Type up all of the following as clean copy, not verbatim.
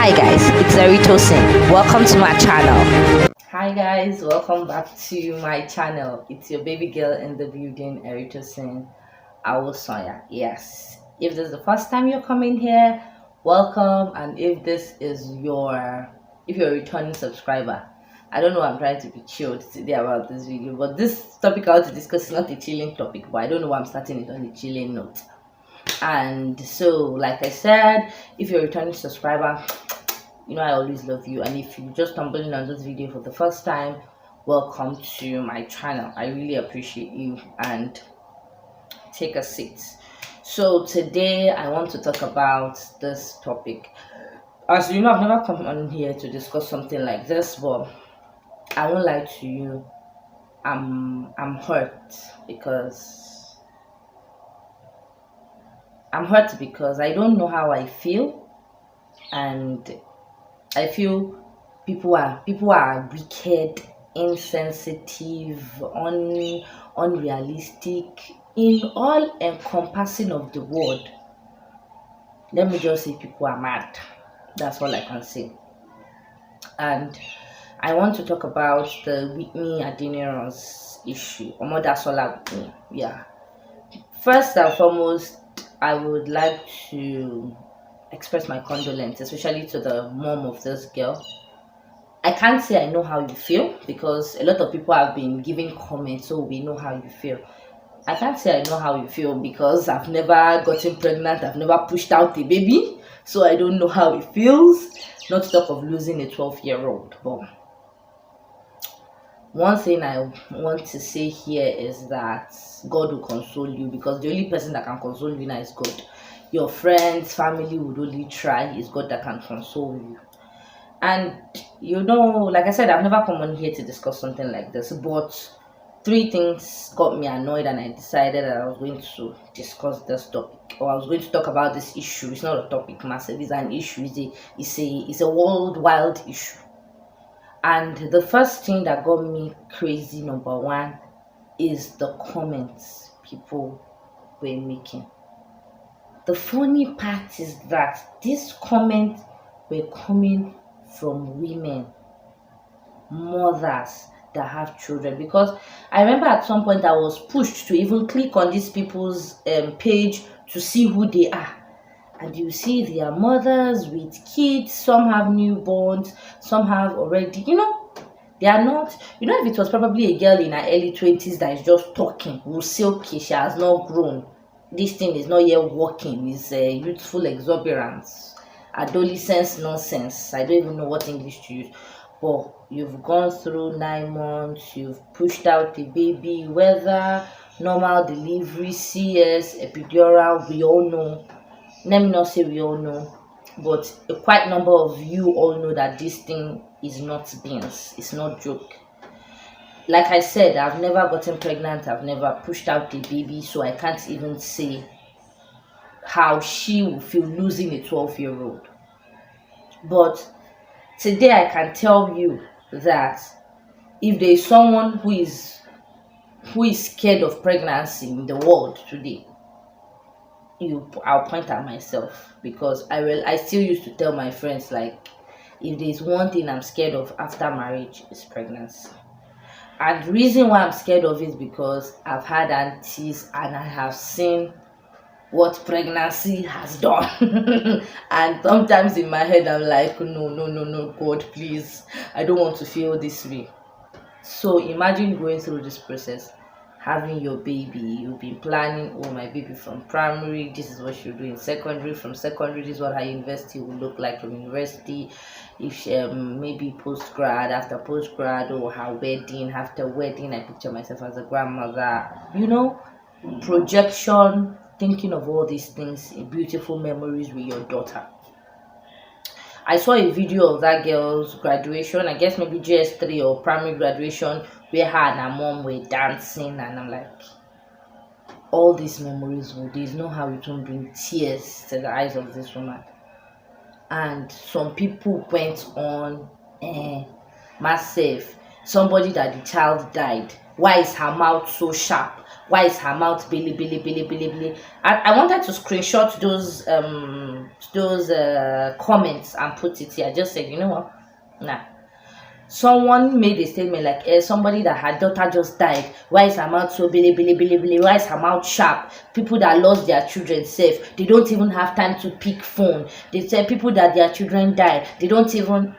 Hi guys, it's Eritosin. Welcome to my channel. Hi guys, welcome back to my channel. It's your baby girl in the building, Eritosin. Sonya. Yes. If this is the first time you're coming here, welcome. And if this is if you're a returning subscriber, I don't know, I'm trying to be chilled today about this video, but this topic I want to discuss is not a chilling topic, but I don't know why I'm starting it on a chilling note. And so, like I said, if you're a returning subscriber, I always love you. And if you just stumbling on this video for the first time, welcome to my channel. I really appreciate you, and take a seat. So today I want to talk about this topic. As you know, I've never come on here to discuss something like this, but I won't lie to you, I'm hurt because I don't know how I feel, and I feel people are wicked, insensitive, unrealistic in all encompassing of the word. Let me just say people are mad. That's all I can say. And I want to talk about the Withney Adeniran's issue. That's all I would. Yeah. First and foremost, I would like to express my condolence, especially to the mom of this girl. I can't say I know how you feel because a lot of people have been giving comments, so we know how you feel. I can't say I know how you feel because I've never gotten pregnant, I've never pushed out a baby, so I don't know how it feels, not to talk of losing a 12-year-old. But one thing I want to say here is that God will console you, because the only person that can console you now is God. Your friends, family would only try. It's God that can console you. And like I said, I've never come on here to discuss something like this, but 3 things got me annoyed, and I decided that I was going to discuss this topic, or I was going to talk about this issue. It's not a topic massive, it's an issue. It's a worldwide issue. And the first thing that got me crazy, number 1, is the comments people were making. The funny part is that these comments were coming from women, mothers that have children, because I remember at some point I was pushed to even click on these people's page to see who they are, and you see they are mothers with kids. Some have newborns, some have already, they are not, if it was probably a girl in her early 20s that is just talking, we'll say okay, she has not grown, this thing is not yet working, it's youthful exuberance, adolescence nonsense. I don't even know what English to use. But you've gone through 9 months, you've pushed out a baby, whether normal delivery, CS, epidural, we all know. Let me not say we all know, but a quite number of you all know that this thing is not beans, it's not joke. Like I said, I've never gotten pregnant, I've never pushed out a baby, so I can't even say how she will feel losing a 12-year-old. But today I can tell you that if there is someone who is scared of pregnancy in the world today, I'll point at myself, because I still used to tell my friends, like, if there's one thing I'm scared of after marriage, is pregnancy. And the reason why I'm scared of it is because I've had aunties and I have seen what pregnancy has done. And sometimes in my head I'm like, no, God, please, I don't want to feel this way. So imagine going through this process, having your baby, you've been planning, oh, my baby from primary, this is what she'll do in secondary, from secondary this is what her university will look like, from university, if she, maybe post-grad, after post-grad, or her wedding, after wedding, I picture myself as a grandmother, projection, thinking of all these things, beautiful memories with your daughter. I saw a video of that girl's graduation, I guess maybe JS3 or primary graduation, where her and her mom were dancing, and I'm like, all these memories, there's no how it won't bring tears to the eyes of this woman. And some people went on massive, somebody that the child died, why is her mouth so sharp, why is her mouth billy? I wanted to screenshot those comments and put it here. I just said, you know what? Nah. Someone made a statement like, somebody that her daughter just died. Why is her mouth so billy billy billy billy? Why is her mouth sharp? People that lost their children safe, they don't even have time to pick phone. They say people that their children died, they don't even.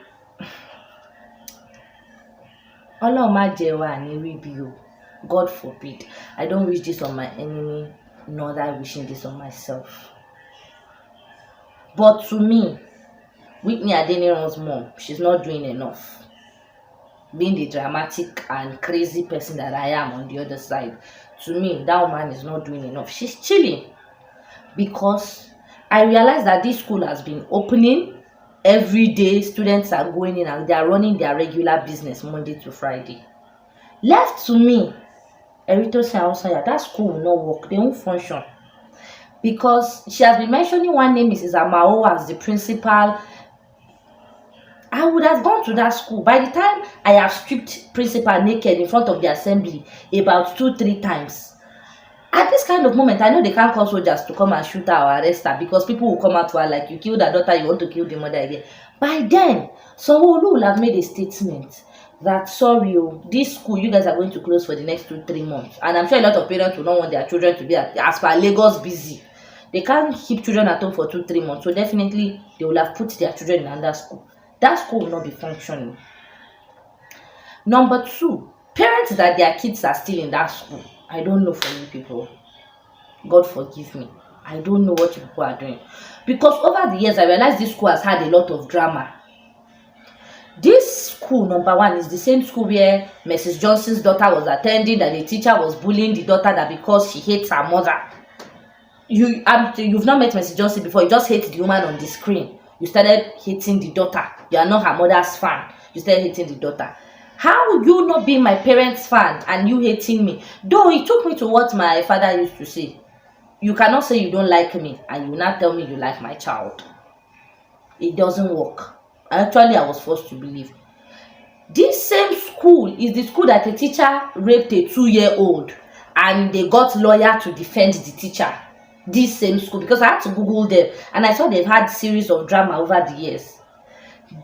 God forbid. I don't wish this on my enemy, nor that I wishing this on myself. But to me, Withney Adeniran's mom, she's not doing enough. Being the dramatic and crazy person that I am on the other side, to me, that woman is not doing enough. She's chilling. Because I realize that this school has been opening every day. Students are going in and they are running their regular business Monday to Friday. Left to me, Erito Sayosaya, that school will not work. They won't function. Because she has been mentioning one name, Mrs. Amao, as the principal. I would have gone to that school. By the time I have stripped principal naked in front of the assembly about 2-3 times. At this kind of moment, I know they can't call soldiers to come and shoot her or arrest her, because people will come out to her like, you killed her daughter, you want to kill the mother again. By then, Sanwo-Olu will have made a statement that, sorry, this school, you guys are going to close for the next 2-3 months. And I'm sure a lot of parents will not want their children to be, as per Lagos, busy. They can't keep children at home for 2-3 months. So definitely, they will have put their children in another school. That school will not be functioning. Number 2, parents that their kids are still in that school. I don't know for you people. God forgive me. I don't know what you people are doing. Because over the years, I realized this school has had a lot of drama. This school, number 1, is the same school where Mrs. Johnson's daughter was attending, that the teacher was bullying the daughter that because she hates her mother. You've not met Mrs. Johnson before. You just hate the woman on the screen. You started hating the daughter. You are not her mother's fan. You started hating the daughter. How will you not be my parents' fan and you hating me? Though it took me to what my father used to say. You cannot say you don't like me and you not tell me you like my child. It doesn't work. Actually, I was forced to believe. This same school is the school that a teacher raped a 2-year-old and they got lawyer to defend the teacher. This same school, because I had to Google them and I saw they've had series of drama over the years.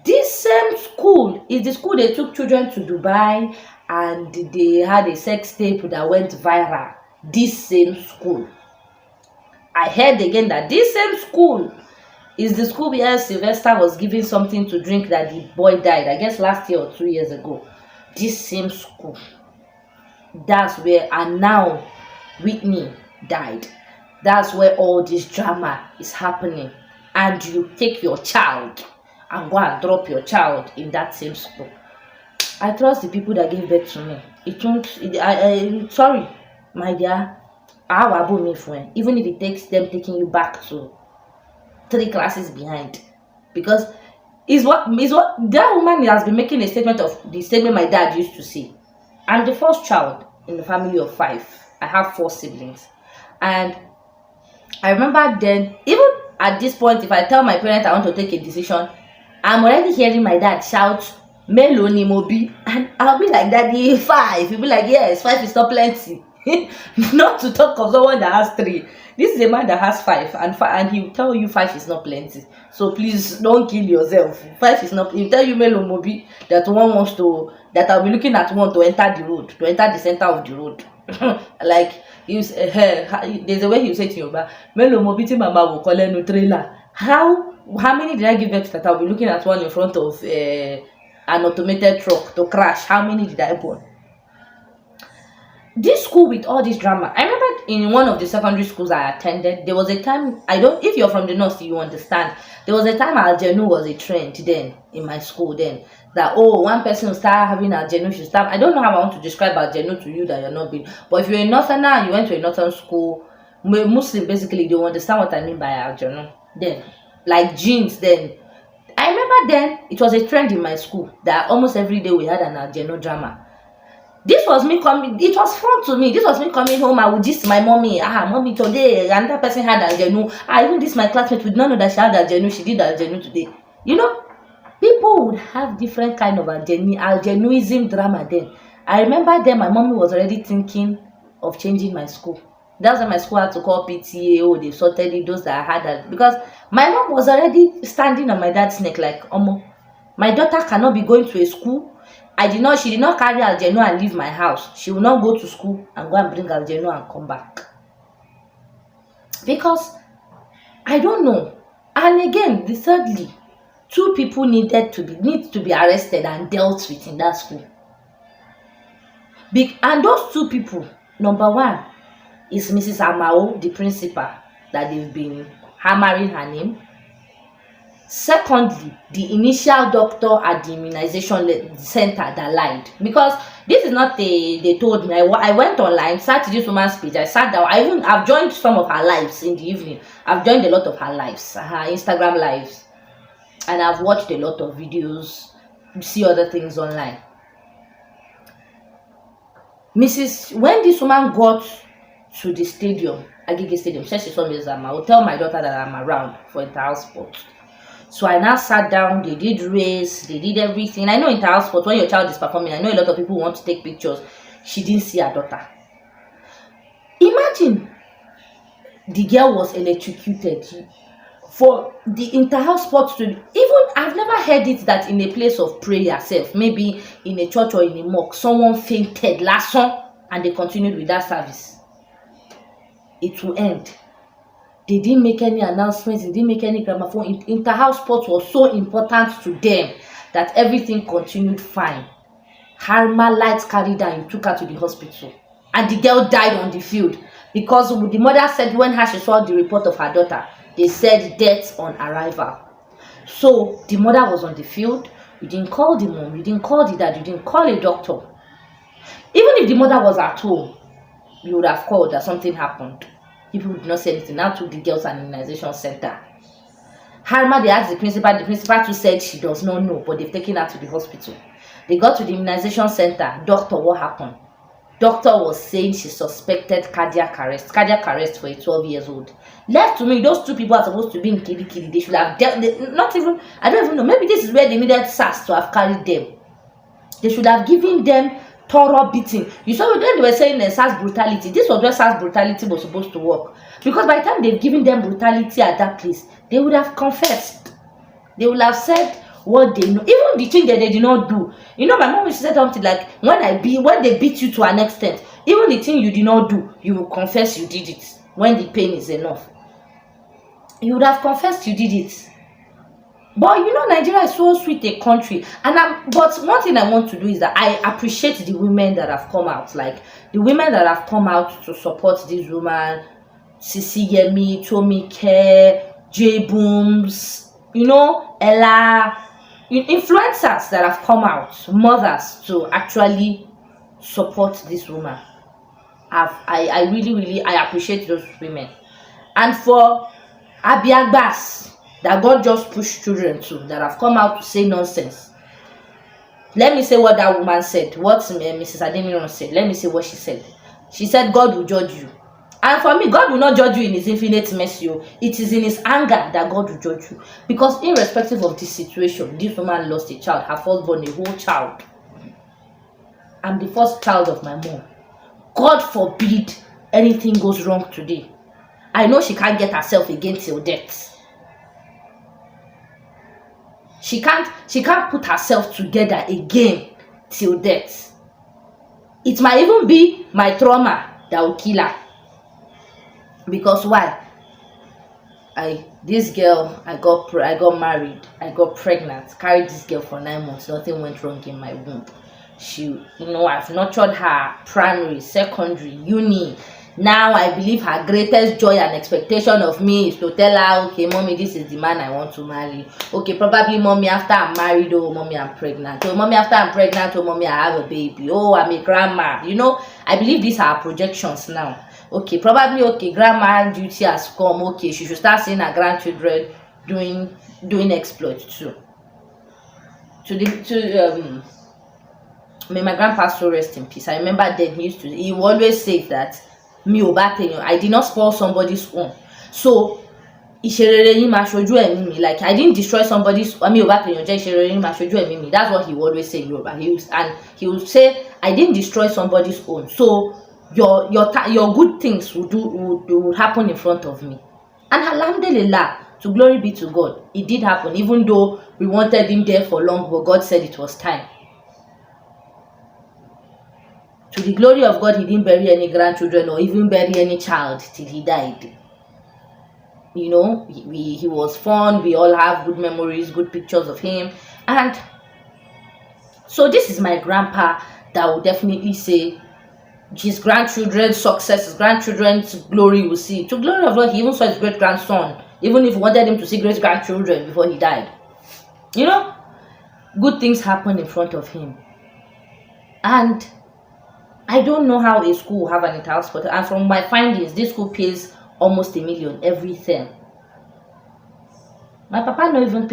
This same school is the school they took children to Dubai and they had a sex tape that went viral. This same school. I heard again that this same school is the school where Sylvester was giving something to drink that the boy died, I guess last year or 2 years ago. This same school. That's where, and now Withney died. That's where all this drama is happening. And you take your child and go and drop your child in that same school. I trust the people that gave birth to me. Sorry, my dear. Even if it takes them taking you back to 3 classes behind. Because is what that woman has been making a statement of the statement my dad used to say. I'm the first child in the family of 5. I have 4 siblings. And I remember then, even at this point, if I tell my parents I want to take a decision, I'm already hearing my dad shout, Meloni Mobi, and I'll be like, Daddy, 5. He'll be like, yes, 5 is not plenty. Not to talk of someone that has 3. This is a man that has 5, and he'll tell you 5 is not plenty. So please don't kill yourself. 5 is not. He'll tell you Meloni Mobi that I'll be looking at one to enter the road, to enter the center of the road. Like, there's a way he'll say to you, Meloni Mobi mama will call a trailer. How many did I give birth that I'll be looking at one in front of an automated truck to crash? How many did I born? This school with all this drama. I remember in one of the secondary schools I attended, there was a time, if you're from the north, you understand. There was a time Aljanu was a trend then in my school then. That, one person will start having Aljanu, should start. I don't know how I want to describe Aljanu to you that you're not being. But if you're a northerner, you went to a northern school, Muslim basically, they will understand what I mean by Aljanu. Then, like jeans then. I remember then, it was a trend in my school that almost every day we had an Aljanu drama. This was me coming, it was fun to me. This was me coming home. I would gist my mommy. Mommy, today another person had Aljanu. Even this my classmate would not know that she had Aljanu. She did Aljanu today. You know, people would have different kind of Aljanuism drama then. I remember then my mommy was already thinking of changing my school. That's why my school had to call PTA. They sorted it, those that I had that. Because My mom was already standing on my dad's neck like, Omo, my daughter cannot be going to a school. She did not carry Aljanu and leave my house. She will not go to school and go and bring Aljanu and come back. Because I don't know. And again, thirdly, two people need to be arrested and dealt with in that school. And those two people, number one is Mrs. Amao, the principal, that they've been hammering her name. Secondly, the initial doctor at the immunization center that lied. Because this is not they told me. I went online, sat to this woman's page. I sat down. I've joined some of her lives in the evening. I've joined a lot of her lives, her Instagram lives, and I've watched a lot of videos, see other things online. When this woman got to the stadium, Agege Stadium, said she saw Mrs. Ama. I will tell my daughter that I'm around for inter-house sport. So I now sat down, they did race, they did everything. I know inter-house sport, when your child is performing, I know a lot of people want to take pictures. She didn't see her daughter. Imagine the girl was electrocuted for the inter-house sport to even I've never heard it that in a place of prayer self, maybe in a church or in a mosque, someone fainted last song and they continued with that service. It will end. They didn't make any announcements, they didn't make any gramophone. Inter-house sport was so important to them that everything continued fine. Harma lights carried her and took her to the hospital. And the girl died on the field because the mother said when she saw the report of her daughter, they said death on arrival. So the mother was on the field. You didn't call the mom, you didn't call the dad, you didn't call a doctor. Even if the mother was at home, you would have called that something happened. People did not say anything. Now took the girls and immunization center. Harma, they asked the principal too said she does not know, but they've taken her to the hospital. They got to the immunization center. Doctor, what happened? Doctor was saying she suspected cardiac arrest for a 12 years old. Left to me, those two people are supposed to be in Kili. They should have I don't even know, maybe this is where they needed SARS to have carried them. They should have given them thorough beating. You saw when they were saying SARS brutality, this was where SARS brutality was supposed to work. Because by the time they've given them brutality at that place, they would have confessed. They would have said what they know. Even the thing that they did not do. You know, my mom used to say something like, when they beat you to an extent, even the thing you did not do, you will confess you did it. When the pain is enough, you would have confessed you did it. But you know, Nigeria is so sweet a country. But one thing I want to do is that I appreciate the women that have come out. Like the women that have come out to support this woman, Sisi Yemi, Tomi Care, J Booms, you know, Ella, influencers that have come out, mothers to actually support this woman. I really appreciate those women. And for Abiagbas that God just pushed children to, that have come out to say nonsense. Let me say what that woman said, what Mrs. Adeniran said. Let me say what she said. She said, God will judge you. And for me, God will not judge you in his infinite mercy. It is in his anger that God will judge you. Because irrespective of this situation, this woman lost a child, her firstborn, a whole child. I'm the first child of my mom. God forbid anything goes wrong today. I know she can't get herself again till death. She can't put herself together again till death. It might even be my trauma that will kill her. Because why? This girl, I got married, I got pregnant, carried this girl for 9 months, nothing went wrong in my womb. I've nurtured her primary, secondary, uni. Now I believe her greatest joy and expectation of me is to tell her, okay, mommy, this is the man I want to marry. Okay, probably mommy, after I'm married, oh mommy, I'm pregnant. Oh mommy, after I'm pregnant, oh mommy, I have a baby. Oh, I'm a grandma. I believe these are projections now. Okay, probably grandma duty has come. Okay, she should start seeing her grandchildren doing exploits too. May my grandpa so rest in peace. I remember then he would always say that I did not spoil somebody's own. So like I didn't destroy somebody's. That's what he would always say in Yoruba. He would say, I didn't destroy somebody's own. So your good things would happen in front of me. And alhamdulillah, To glory be to God. It did happen, even though we wanted him there for long, but God said it was time. To the glory of God, he didn't bury any grandchildren or even bury any child till he died. You know, he was fun. We all have good memories, good pictures of him. And so this is my grandpa that will definitely say his grandchildren's success, his grandchildren's glory will see. To glory of God, he even saw his great grandson, even if he wanted him to see great grandchildren before he died. You know, good things happen in front of him. And I don't know how a school will have an inter-house sport. And from my findings, this school pays almost $1 million every term. My papa no even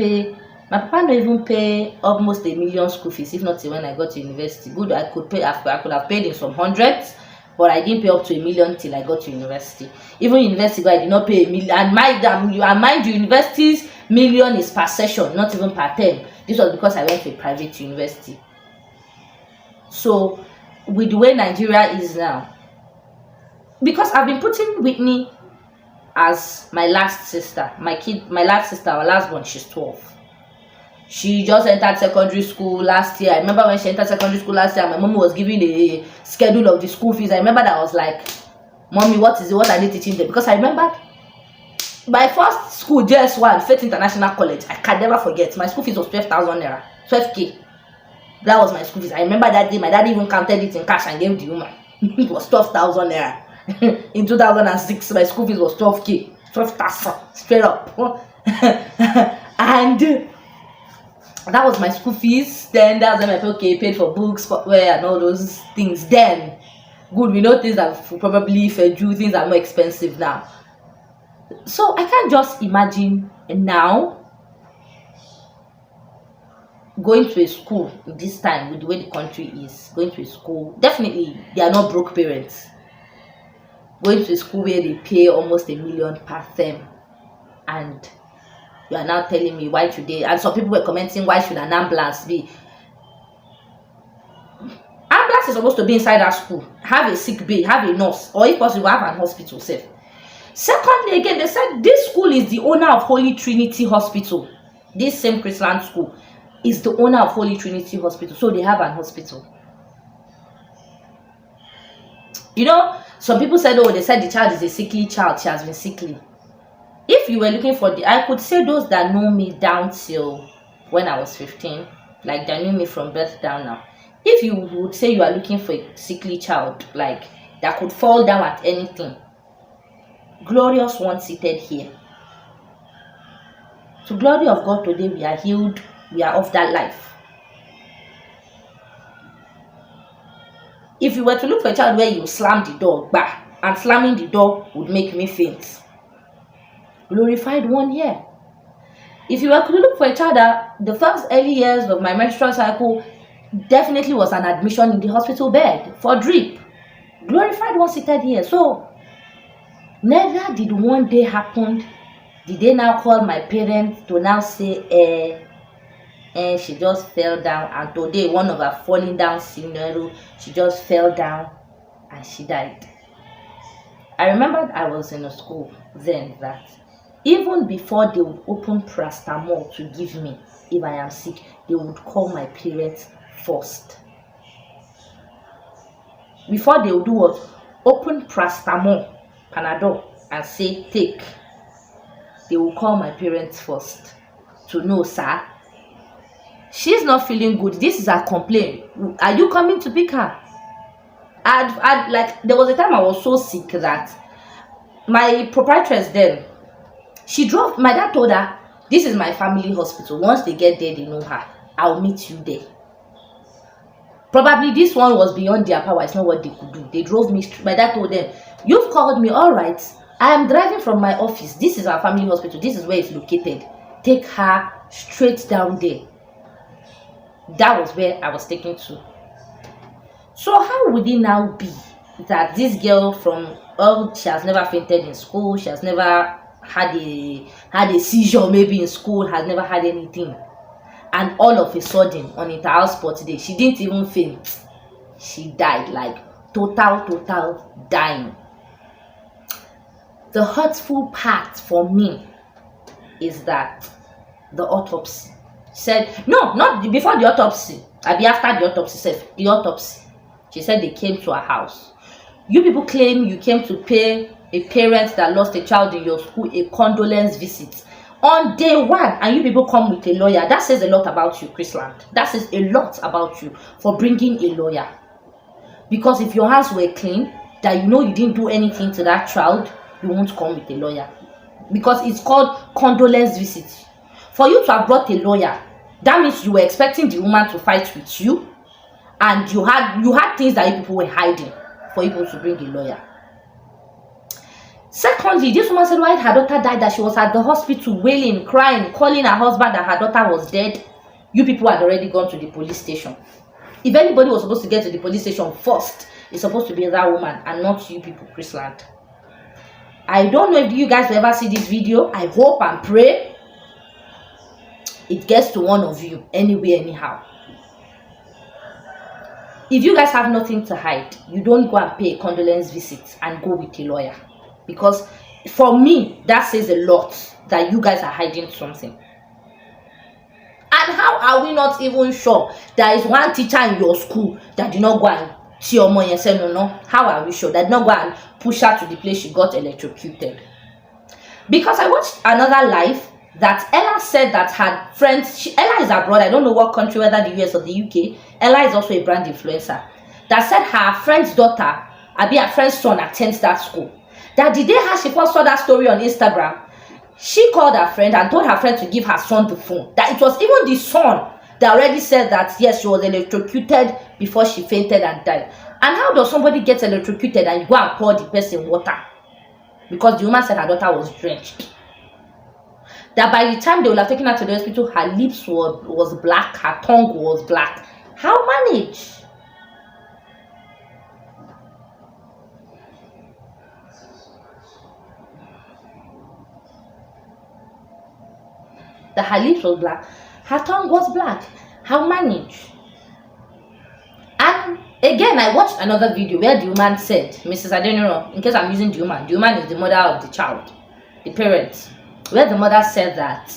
pay almost $1 million school fees, if not till when I got to university. Good, I could have paid in some hundreds, but I didn't pay up to $1 million till I got to university. Even university, I did not pay $1 million. And mind you, university's $1 million is per session, not even per term. This was because I went to a private university. So with the way Nigeria is now, because I've been putting Withney as my last sister, our last one, she's 12. She just entered secondary school last year. I remember when she entered secondary school last year, my mom was giving a schedule of the school fees. I remember that I was like, Mommy, what are they teaching them? Because I remembered my first school, JS1, Faith International College, I can never forget. My school fees was 12,000 naira, 12k. That was my school fees. I remember that day, my dad even counted it in cash and gave the woman. It was 12,000 naira. In 2006, my school fees was 12k, 12,000, straight up. And that was my school fees. Then that's when I paid for books, footwear, and all those things. Then, good, we know things that probably fedu, things are more expensive now. So I can't just imagine now going to a school this time with the way the country is. Going to a school, definitely they are not broke parents. Going to a school where they pay almost $1 million per term, and you are now telling me why today, and some people were commenting, why should an ambulance be? Ambulance is supposed to be inside our school, have a sick bay, have a nurse, or if possible have an hospital safe. Secondly, again, they said this school is the owner of Holy Trinity Hospital. This same Christian school is the owner of Holy Trinity Hospital, so they have an hospital. You know, some people said, oh, they said the child is a sickly child, she has been sickly. If you were looking for I could say those that know me down till when I was 15, like that knew me from birth down now. If you would say you are looking for a sickly child, like that could fall down at anything, glorious one seated here. To glory of God, today we are healed, we are of that life. If you were to look for a child where you slam the door back, and slamming the door would make me faint, glorified one here. If you were to look for a child that the first early years of my menstrual cycle definitely was an admission in the hospital bed for drip, glorified one seated here. So never did one day happen, did they now call my parents to now say she just fell down, and today one of her falling down scenario, she just fell down and she died. I remembered I was in a school then that even before they would open paracetamol to give me if I am sick, they would call my parents first. Before they would do what? Open paracetamol, Panadol, and say take, they will call my parents first to know, sir, she's not feeling good, this is her complaint, are you coming to pick her? I'd like, there was a time I was so sick that my proprietress then, she drove, my dad told her, this is my family hospital, once they get there they know her, I'll meet you there. Probably this one was beyond their power, it's not what they could do. They drove me, my dad told them, you've called me, all right, I am driving from my office, this is our family hospital, this is where it's located, take her straight down there. That was where I was taken to. So how would it now be that this girl from, oh, she has never fainted in school, she has never had a seizure maybe in school, has never had anything, and all of a sudden on inter-house sport today, she didn't even faint, she died, like total dying. The hurtful part for me is that the autopsy said, no, not before the autopsy, I'll be after the autopsy, said the autopsy. She said they came to her house. You people claim you came to pay a parent that lost a child in your school a condolence visit on day one, and you people come with a lawyer. That says a lot about you, Chrisland. That says a lot about you for bringing a lawyer. Because if your hands were clean, that you know you didn't do anything to that child, you won't come with a lawyer. Because it's called condolence visit. For you to have brought a lawyer, that means you were expecting the woman to fight with you, and you had things that you people were hiding for you to bring a lawyer. Secondly, this woman said why her daughter died, that she was at the hospital wailing, crying, calling her husband that her daughter was dead. You people had already gone to the police station. If anybody was supposed to get to the police station first, it's supposed to be that woman and not you people, Chrisland. I don't know if you guys will ever see this video. I hope and pray it gets to one of you anyway, anyhow. If you guys have nothing to hide, you don't go and pay a condolence visit and go with a lawyer. Because for me, that says a lot that you guys are hiding something. And how are we not even sure there is one teacher in your school that did not go and see your mom and say no? How are we sure that did not go and push her to the place she got electrocuted? Because I watched another live that Ella said that her friends, Ella is abroad, I don't know what country, whether the US or the UK. Ella is also a brand influencer. That said her friend's daughter, her friend's son attends that school. That the day she first saw that story on Instagram, she called her friend and told her friend to give her son the phone. That it was even the son that already said that yes, she was electrocuted before she fainted and died. And how does somebody get electrocuted and you go and pour the person water? Because the woman said her daughter was drenched. That by the time they would have taken her to the hospital, her lips was black, her tongue was black. How manage? That her lips was black, her tongue was black. How manage? And again, I watched another video where the woman said, Mrs. Adeniran, in case I'm using the woman is the mother of the child, the parent, where the mother said that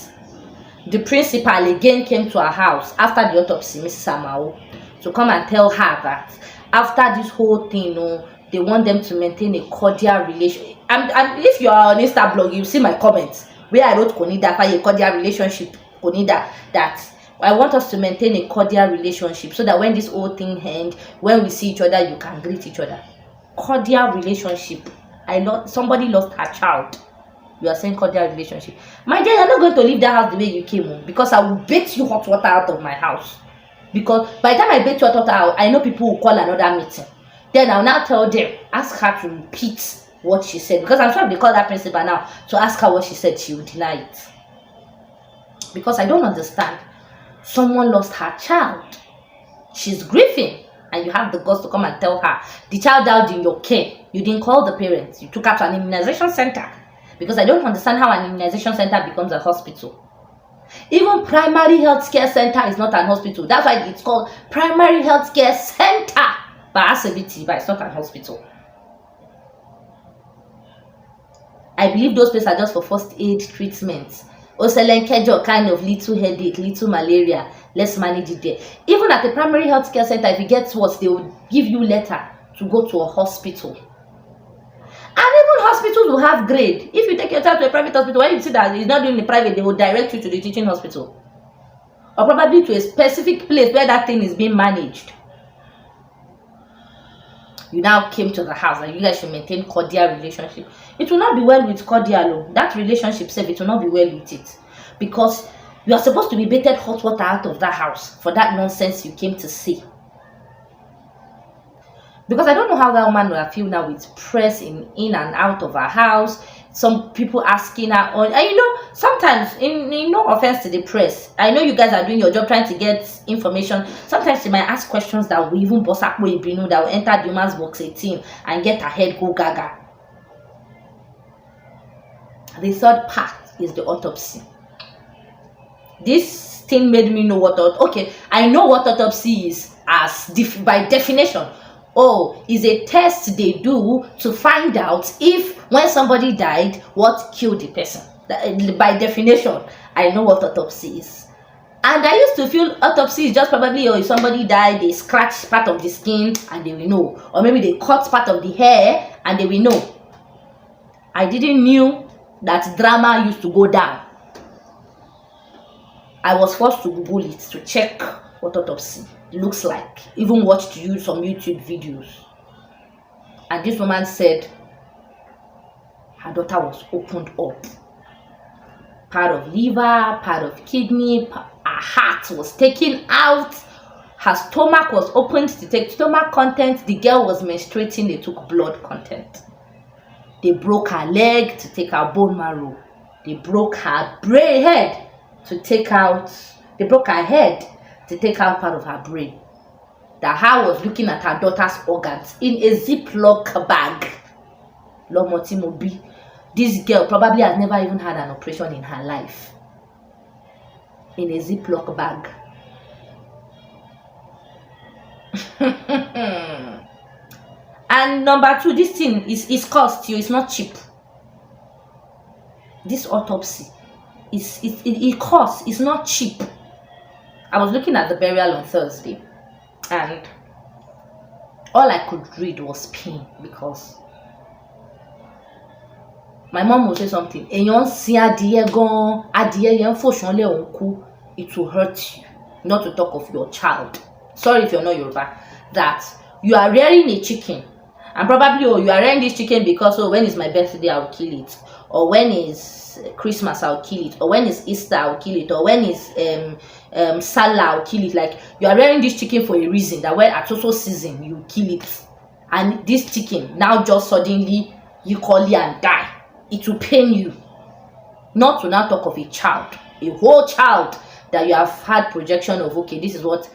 the principal again came to her house after the autopsy, Mrs. Amao, to come and tell her that after this whole thing, they want them to maintain a cordial relationship. And if you are on Insta blog, you see my comments where I wrote Konida for a cordial relationship, Konida, that I want us to maintain a cordial relationship so that when this whole thing ends, when we see each other, you can greet each other. Cordial relationship. Somebody lost her child. You are saying cordial relationship. My dear, you're not going to leave that house the way you came, because I will bait you hot water out of my house. Because by the time I bait you hot water out, I know people will call another meeting. Then I'll now tell them, ask her to repeat what she said. Because I'm sure if they call that principal now to ask her what she said, she will deny it. Because I don't understand. Someone lost her child. She's grieving. And you have the guts to come and tell her, the child died in your care. You didn't call the parents. You took her to an immunization center. Because I don't understand how an immunization center becomes a hospital. Even primary health care center is not an hospital. That's why it's called primary health care center. But it's not an hospital. I believe those places are just for first aid treatments. Oselenkejo, kind of little headache, little malaria. Let's manage it there. Even at the primary health care center, if you get worse, they will give you a letter to go to a hospital. And even hospitals will have grade. If you take your child to a private hospital, when you see that it's not doing the private, they will direct you to the teaching hospital. Or probably to a specific place where that thing is being managed. You now came to the house and you guys should maintain cordial relationship. It will not be well with cordial. That relationship self, it will not be well with it. Because you are supposed to be baited hot water out of that house for that nonsense you came to see. Because I don't know how that woman will feel now with press in and out of her house. Some people asking her on, and you know, sometimes, in no offense to the press, I know you guys are doing your job trying to get information. Sometimes she might ask questions that will even boss up with Ibinu, that will enter the woman's box 18 and get her head go gaga. The third part is the autopsy. This thing made me know what I know what autopsy is as by definition. Oh, is a test they do to find out if when somebody died, what killed the person. By definition, I know what autopsy is. And I used to feel autopsy is just probably, if somebody died, they scratch part of the skin and they will know. Or maybe they cut part of the hair and they will know. I didn't knew that drama used to go down. I was forced to Google it to check what autopsy looks like. Even watched some YouTube videos. And this woman said her daughter was opened up. Part of liver, part of kidney, her heart was taken out. Her stomach was opened to take stomach content. The girl was menstruating, they took blood content. They broke her leg to take out bone marrow. They broke her head to take out, they broke her head to take out part of her brain. That her was looking at her daughter's organs in a Ziploc bag. Lomotimobi. This girl probably has never even had an operation in her life. In a Ziploc bag. And number two, this thing is cost you. It's not cheap. This autopsy it costs. It's not cheap. I was looking at the burial on Thursday, and all I could read was pain, because my mom will say something. It will hurt you. Not to talk of your child. Sorry if you're not Yoruba. That you are rearing a chicken, and probably you are rearing this chicken because when is my birthday I'll kill it, or when is Christmas I'll kill it, or when is Easter I'll kill it, or when is Salah I'll kill it. Like, you are rearing this chicken for a reason, that when at social season you kill it, and this chicken now just suddenly you call it and die. It will pain you. Not to now talk of a child, a whole child that you have had projection of, okay, this is what,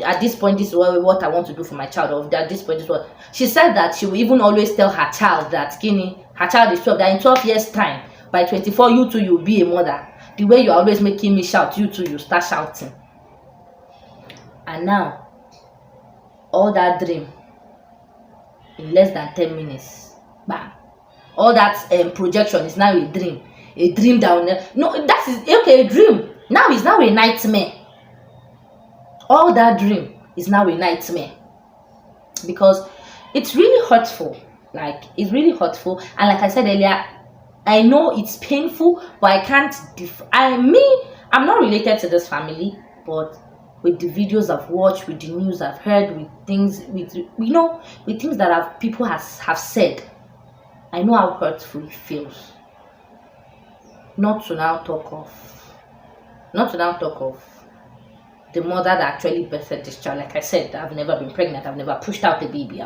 at this point, this is what I want to do for my child, or at this point, this is what. She said that she will even always tell her child that, her child is 12, that in 12 years' time, by 24, you too, you'll be a mother. The way you're always making me shout, you too, you start shouting. And now, all that dream, in less than 10 minutes, bam. All that projection is now a dream. A dream down there. No, that is, okay, a dream. Now it's now a nightmare. All that dream is now a nightmare. Because it's really hurtful. Like, it's really hurtful. And like I said earlier, I know it's painful, but I can't I'm not related to this family, but with the videos I've watched, with the news I've heard, with things with things that people have said, I know how hurtful it feels. Not to now talk of the mother that actually birthed this child. Like I said, I've never been pregnant, I've never pushed out a baby,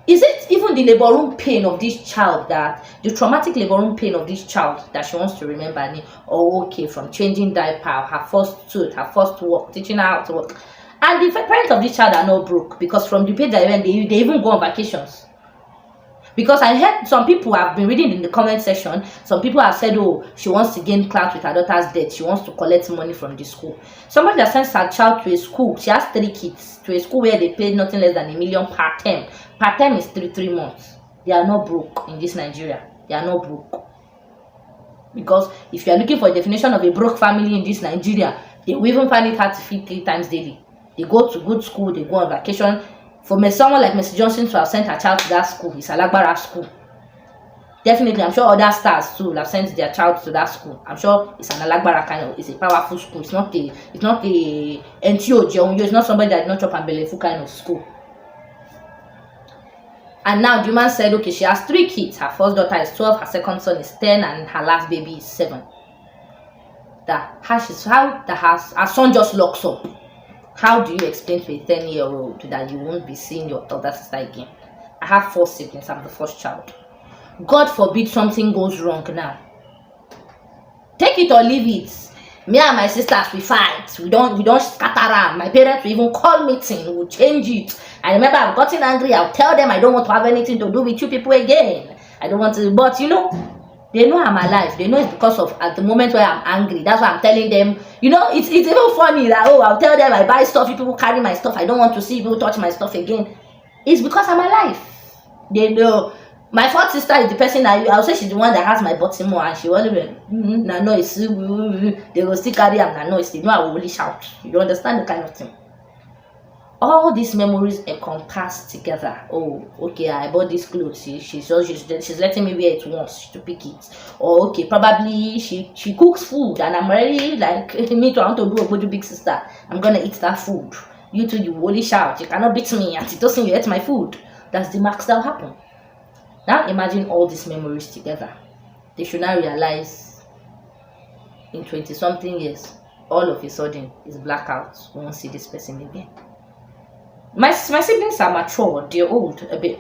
is it even the labor room pain of this child, that the traumatic labor room pain of this child that she wants to remember? Okay, from changing diaper, her first tooth, her first walk, teaching her how to walk. And the parents of this child are not broke, because from the page I went, they even go on vacations. Because I heard some people have been reading in the comment section, some people have said, she wants to gain clout with her daughter's death, she wants to collect money from the school. Somebody that sends her child to a school, she has 3 kids, to a school where they pay nothing less than $1 million per term. Per term is 3 months. They are not broke in this Nigeria. They are not broke. Because if you are looking for a definition of a broke family in this Nigeria, they will even find it hard to feed 3 times daily. They go to good school, they go on vacation. For someone like Mrs. Johnson to have sent her child to that school, it's a Alagbara school. Definitely, I'm sure other stars too have sent their child to that school. I'm sure it's an Alagbara it's a powerful school. It's not a NTO, it's not somebody that did not chop and belefu kind of school. And now the woman said, okay, she has 3 kids. Her first daughter is 12, her second son is 10, and her last baby is 7. Her son just locks up. How do you explain to a 10-year-old that you won't be seeing your elder sister again? I have 4 siblings. I'm the first child. God forbid something goes wrong now. Take it or leave it. Me and my sisters, we fight. We don't scatter around. My parents will even call meeting. We'll change it. I remember I've gotten angry. I'll tell them I don't want to have anything to do with you people again. I don't want to. But they know I'm alive. They know it's because of at the moment where I'm angry. That's why I'm telling them. It's even funny that I'll tell them I buy stuff. You people carry my stuff. I don't want to see people touch my stuff again. It's because I'm alive. They know. My fourth sister is the person I'll say she's the one that has my bottom more, and she always na noise. They will still carry am na noise. They know I will only shout. You understand the kind of thing. All these memories encompassed together. Oh, okay, I bought this clothes. She's letting me wear it once to pick it. Or okay, probably she cooks food and I'm already like me too. I want to do a good big sister. I'm gonna eat that food. You two, you only shout. You cannot beat me. And it doesn't you ate my food. That's the max that will happen. Now imagine all these memories together. They should now realize in 20-something years, all of a sudden it's blackout. We won't see this person again. My siblings are mature, they're old a bit.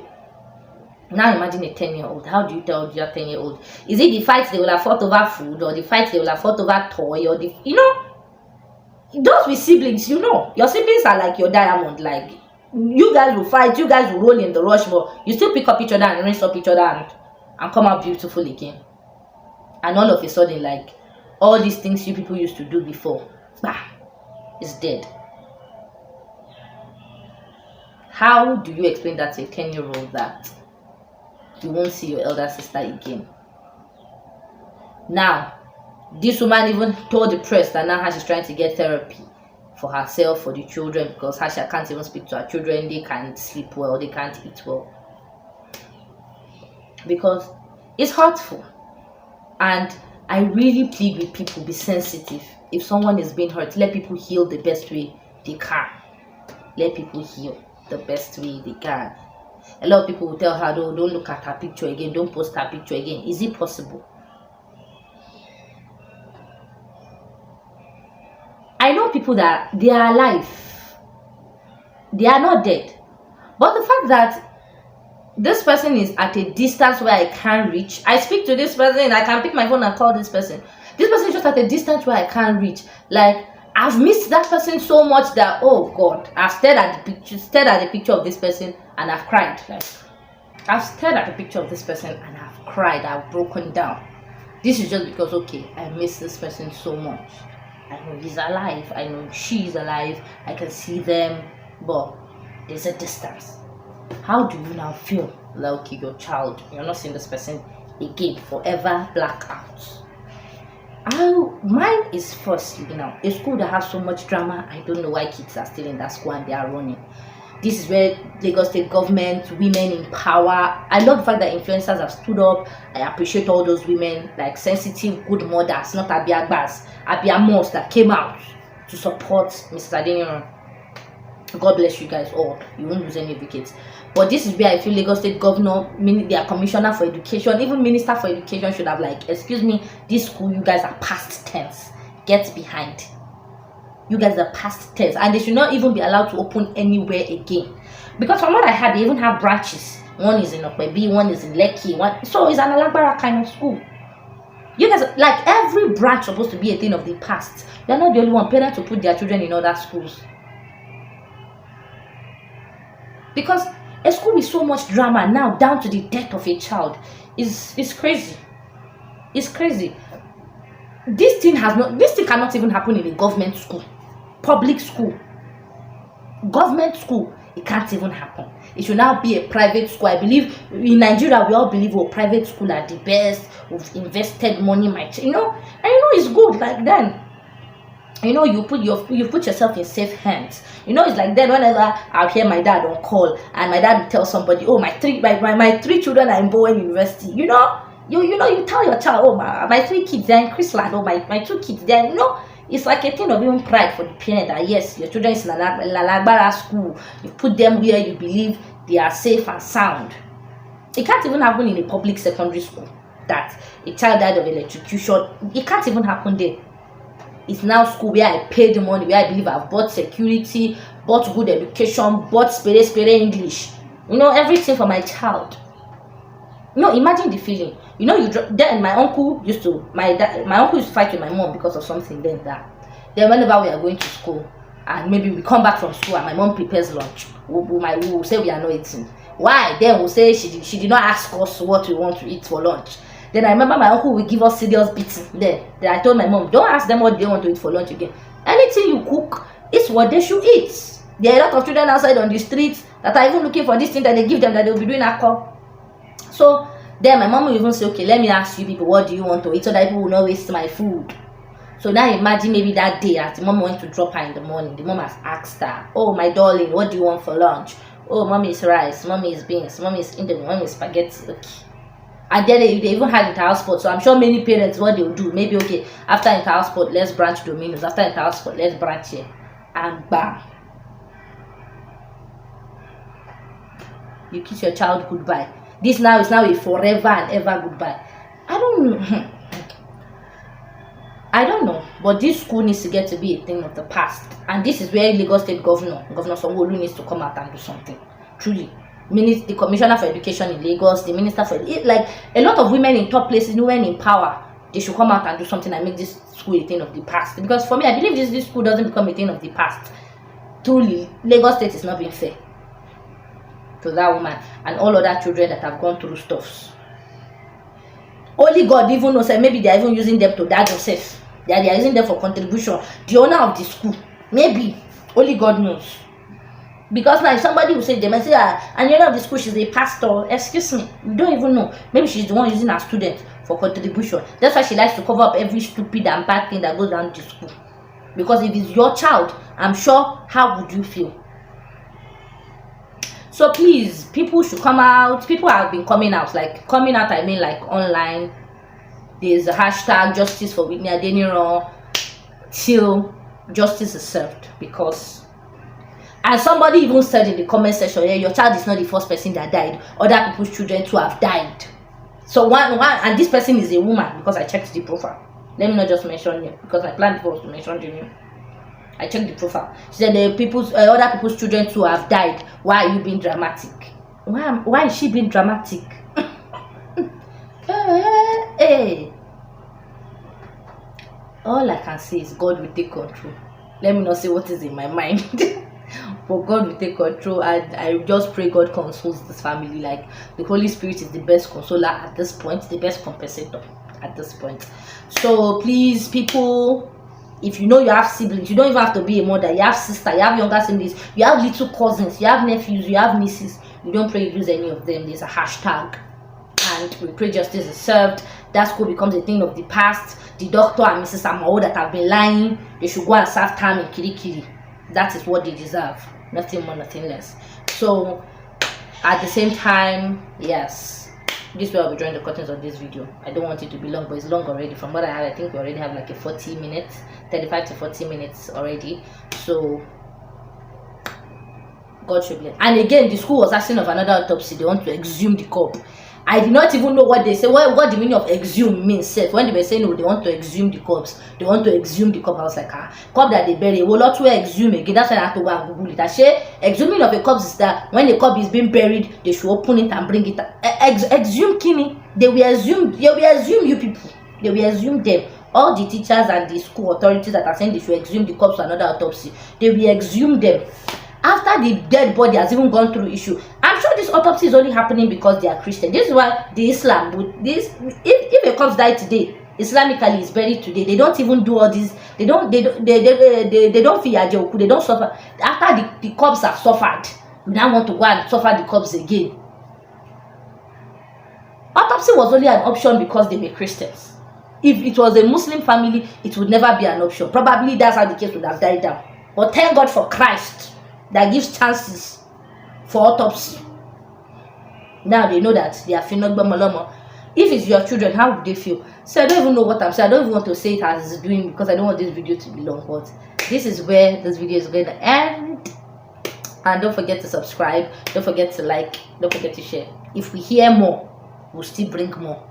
Now imagine a 10-year-old. How do you tell your 10-year-old? Is it the fights they will have fought over food, or the fights they will have fought over toy, or the those with siblings, your siblings are like your diamond. Like you guys will fight, you guys will roll in the rush, but you still pick up each other and rinse up each other and come out beautiful again. And all of a sudden, like all these things you people used to do before, it's dead. How do you explain that to a 10-year-old that you won't see your elder sister again? Now, this woman even told the press that now she's trying to get therapy for herself, for the children, because she can't even speak to her children. They can't sleep well, they can't eat well. Because it's hurtful. And I really plead with people, be sensitive. If someone is being hurt, let people heal the best way they can. Let people heal the best way they can. A lot of people will tell her, don't look at her picture again, don't post her picture again. Is it possible? I know people that they are alive, they are not dead, but the fact that this person is at a distance where I can't reach, I speak to this person, I can pick my phone and call this person is just at a distance where I can't reach. Like, I've missed that person so much that, oh God, I've stared at the picture of this person and I've cried. Like, I've stared at the picture of this person and I've cried, I've broken down. This is just because, okay, I miss this person so much. I know he's alive, I know she's alive, I can see them, but there's a distance. How do you now feel like, okay, your child, you're not seeing this person again, forever blackout? Mine is first, a school that has so much drama. I don't know why kids are still in that school and they are running. This is where Lagos State government, women in power. I love the fact that influencers have stood up. I appreciate all those women, like sensitive, good mothers, not Abiagbas, Abiamos that came out to support Mr. Adeniran. God bless you guys all. You won't lose any of your kids. But this is where I feel Lagos State governor, their commissioner for education, even minister for education should have like, excuse me, this school, you guys are past tense. Get behind. You guys are past tense, and they should not even be allowed to open anywhere again. Because from what I heard, they even have branches. One is in Okwebi, one is in Lekki, so it's an Alagbara kind of school. You guys, like every branch supposed to be a thing of the past. They're not the only one. Parents to put their children in other schools. Because a school with so much drama now, down to the death of a child, is crazy. It's crazy. This thing cannot even happen in a government school, public school, government school. It can't even happen. It should now be a private school. I believe in Nigeria, we all believe private school are the best. We've invested money, it's good. Like then, you put yourself in safe hands. It's like then whenever I hear my dad on call and my dad will tell somebody, oh, my three children are in Bowen University. You tell your child, oh, my 3 kids, they're in Chrisland, oh, my 2 kids, they're, it's like a thing of even pride for the parent that, yes, your children is in Alagbara school, you put them where you believe they are safe and sound. It can't even happen in a public secondary school that a child died of electrocution. It can't even happen there. It's now school where I pay the money, where I believe I've bought security, bought good education, bought spere English, everything for my child. Imagine the feeling. Then my uncle used to fight with my mom because of something then whenever we are going to school and maybe we come back from school and my mom prepares lunch, we will say we are not eating. Why? Then we'll say she did not ask us what we want to eat for lunch. Then I remember my uncle will give us serious beating. Then I told my mom, don't ask them what they want to eat for lunch again. Anything you cook is what they should eat. There are a lot of children outside on the streets that are even looking for this thing that they give them that they will be doing alcohol. So Then my mom will even say, okay, let me ask you people, what do you want to eat, so that people will not waste my food. So now imagine maybe that day as the mom went to drop her in the morning, the mom has asked her, oh my darling, what do you want for lunch? Oh, mommy is rice, mommy is beans, mommy is indomie, mommy is spaghetti. Okay. And then they even had inter-house sport. So I'm sure many parents, what they'll do, maybe, okay, after inter-house sport, let's branch Domino's. After inter-house sport, let's branch here. And bam. You kiss your child goodbye. This now is now a forever and ever goodbye. I don't know, but this school needs to get to be a thing of the past. And this is where Lagos State Governor Sanwo-Olu needs to come out and do something. Truly. The Commissioner for Education in Lagos, the Minister for it, like a lot of women in top places, women in power, they should come out and do something and make this school a thing of the past. Because for me, I believe this school doesn't become a thing of the past. Truly, Lagos State is not being fair to that woman and all other children that have gone through stuffs. Only God even knows, maybe they are even using them to die themselves. They are using them for contribution. The owner of the school, maybe only God knows. Because now if somebody will say, they might say, and the owner of the school, she's a pastor. Excuse me, you don't even know. Maybe she's the one using her student for contribution. That's why she likes to cover up every stupid and bad thing that goes down to school. Because if it's your child, I'm sure, how would you feel? So please, people should come out. People have been coming out, like coming out, I mean like online. There's a hashtag justice for Withney Adeniran till justice is served. Because, and somebody even said in the comment section, yeah, your child is not the first person that died. Other people's children too have died. So one and this person is a woman, because I checked the profile. Let me not just mention him, because I planned was to mention the name. I checked the profile. She said the other people's children too have died. Why are you being dramatic? Why is she being dramatic? Hey. All I can say is God will take control. Let me not say what is in my mind. But God will take control, and I just pray God consoles this family. Like the Holy Spirit is the best consoler at this point, the best compensator at this point. So please, people, if you know you have siblings, you don't even have to be a mother. You have sister, you have younger siblings, you have little cousins, you have nephews, you have nieces. You don't pray you lose any of them. There's a hashtag, and we pray justice is served. That school becomes a thing of the past. The doctor and Mrs. Amao that have been lying, they should go and serve time in Kirikiri. That is what they deserve. Nothing more, nothing less. So at the same time, yes, this is where I'll be drawing the curtains on this video. I don't want it to be long, but it's long already. From what I have, I think we already have like a 40 minutes, 35 to 40 minutes already. So God should bless. And again, the school was asking of another autopsy. They want to exhume the corpse. I did not even know what they say. What the meaning of exhume means. When they were saying, no, they want to exhume the corpse. They want to exhume the corpse. I was like, corpse that they bury. Will not to exhume again. That's why I had to go and Google it. I say, exhuming of a corpse is that when the corpse is being buried, they should open it and bring it. Exhume Kini. They will exhume you people. They will exhume them. All the teachers and the school authorities that are saying they should exhume the corpse for another autopsy, they will exhume them. After the dead body has even gone through issue. I'm sure this autopsy is only happening because they are Christian. This is why the Islam would this if a corpse died today, Islamically is buried today. They don't even do all this. They don't fear Ajoku. They don't suffer. After the corpse have suffered, we now want to go and suffer the corpse again. Autopsy was only an option because they were Christians. If it was a Muslim family, it would never be an option. Probably that's how the case would have died down. But thank God for Christ that gives chances for autopsy. Now they know that they are phenomenal. If it's your children, how would they feel? So I don't even know what I'm saying. I don't even want to say it as it's doing because I don't want this video to be long. But this is where this video is going to end. And don't forget to subscribe. Don't forget to like. Don't forget to share. If we hear more, we'll still bring more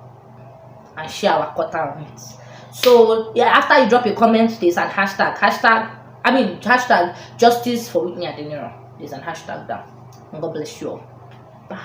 and share our quarter on it. So yeah, after you drop a comment, there's an hashtag justice for Withney Adeniran. There's an hashtag down. And God bless you all. Bye.